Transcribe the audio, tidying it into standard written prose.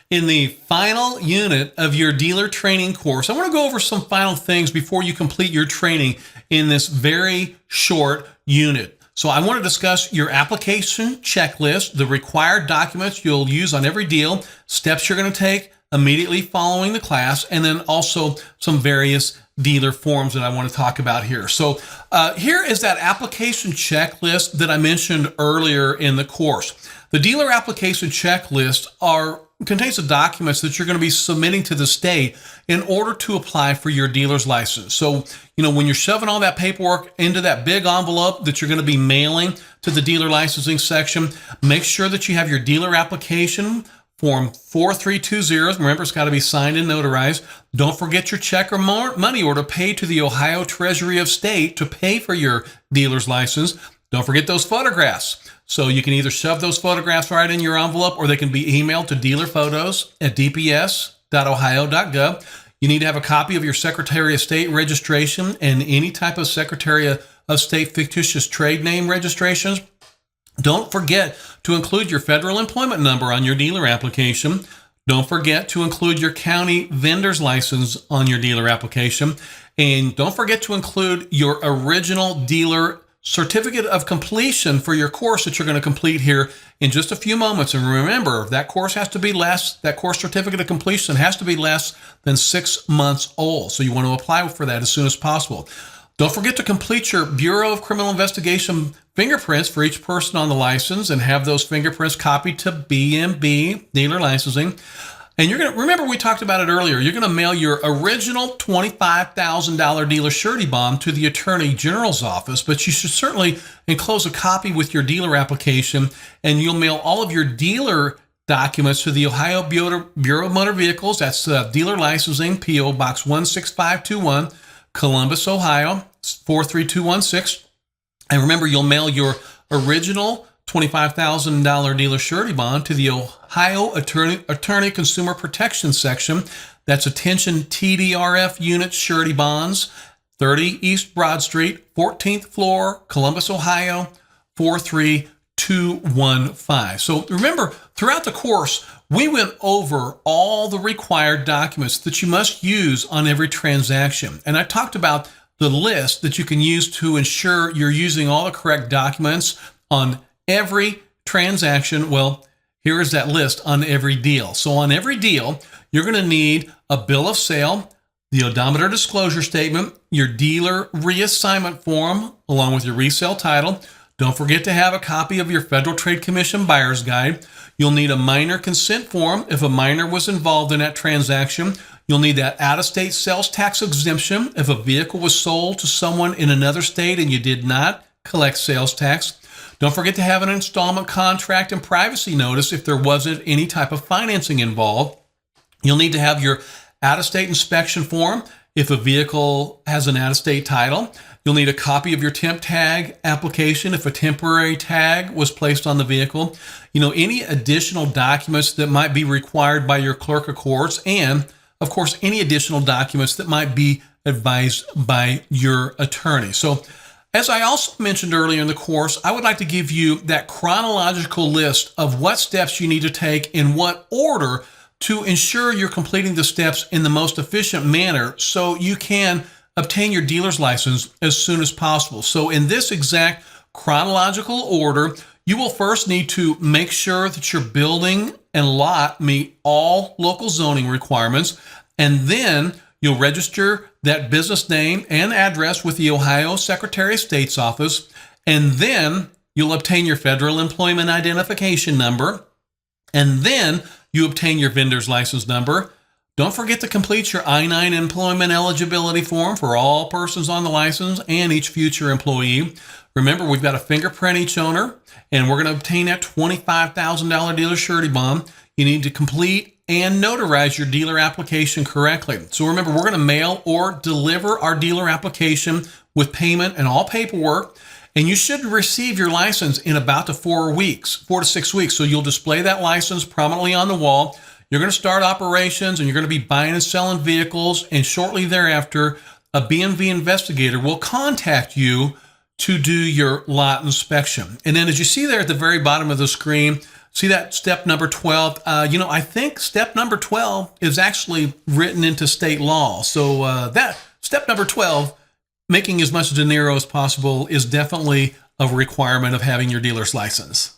In the final unit of your dealer training course, I want to go over some final things before you complete your training in this very short unit. So I want to discuss your application checklist, the required documents you'll use on every deal, steps you're going to take immediately following the class, and then also some various dealer forms that I want to talk about here. So here is that application checklist that I mentioned earlier in the course. The dealer application checklist contains the documents that you're going to be submitting to the state in order to apply for your dealer's license. So, when you're shoving all that paperwork into that big envelope that you're going to be mailing to the dealer licensing section, make sure that you have your dealer application Form 4320. Remember, it's got to be signed and notarized. Don't forget your check or money order paid to the Ohio Treasury of State to pay for your dealer's license. Don't forget those photographs. So you can either shove those photographs right in your envelope, or they can be emailed to dealerphotos@dps.ohio.gov. You need to have a copy of your Secretary of State registration and any type of Secretary of State fictitious trade name registrations. Don't forget to include your federal employment number on your dealer application. Don't forget to include your county vendor's license on your dealer application. And don't forget to include your original dealer certificate of completion for your course that you're going to complete here in just a few moments. And remember, that course certificate of completion has to be less than 6 months old. So you want to apply for that as soon as possible. Don't forget to complete your Bureau of Criminal Investigation fingerprints for each person on the license and have those fingerprints copied to BMB, Dealer Licensing. And you're going to, remember we talked about it earlier, you're going to mail your original $25,000 dealer surety bond to the Attorney General's office, but you should certainly enclose a copy with your dealer application, and you'll mail all of your dealer documents to the Ohio Bureau of Motor Vehicles. That's Dealer Licensing, P.O. Box 16521, Columbus, Ohio, 43216. And remember, you'll mail your original $25,000 dealer surety bond to the Ohio Attorney Consumer Protection Section. That's Attention TDRF Unit Surety Bonds, 30 East Broad Street, 14th floor, Columbus, Ohio, 43215. So remember, throughout the course, we went over all the required documents that you must use on every transaction. And I talked about the list that you can use to ensure you're using all the correct documents on every transaction. Well, here is that list on every deal. So on every deal, you're going to need a bill of sale, the odometer disclosure statement, your dealer reassignment form, along with your resale title. Don't forget to have a copy of your Federal Trade Commission buyer's guide. You'll need a minor consent form if a minor was involved in that transaction. You'll need that out-of-state sales tax exemption if a vehicle was sold to someone in another state and you did not collect sales tax. Don't forget to have an installment contract and privacy notice if there wasn't any type of financing involved. You'll need to have your out-of-state inspection form if a vehicle has an out-of-state title. You'll need a copy of your temp tag application if a temporary tag was placed on the vehicle. Any additional documents that might be required by your clerk of courts, and of course, any additional documents that might be advised by your attorney. So, as I also mentioned earlier in the course, I would like to give you that chronological list of what steps you need to take in what order to ensure you're completing the steps in the most efficient manner so you can obtain your dealer's license as soon as possible. So in this exact chronological order, you will first need to make sure that your building and lot meet all local zoning requirements, and then you'll register that business name and address with the Ohio Secretary of State's office, and then you'll obtain your federal employment identification number, and then you obtain your vendor's license number. Don't forget to complete your I-9 employment eligibility form for all persons on the license and each future employee. Remember, we've got to fingerprint each owner, and we're going to obtain that $25,000 dealer surety bond. You need to complete and notarize your dealer application correctly. So remember, we're going to mail or deliver our dealer application with payment and all paperwork, and you should receive your license in about 4 to 6 weeks. So you'll display that license prominently on the wall. You're going to start operations, and you're going to be buying and selling vehicles, and shortly thereafter, a BMV investigator will contact you to do your lot inspection. And then as you see there at the very bottom of the screen, See that step number 12? I think step number 12 is actually written into state law. So that step number 12, making as much dinero as possible, is definitely a requirement of having your dealer's license.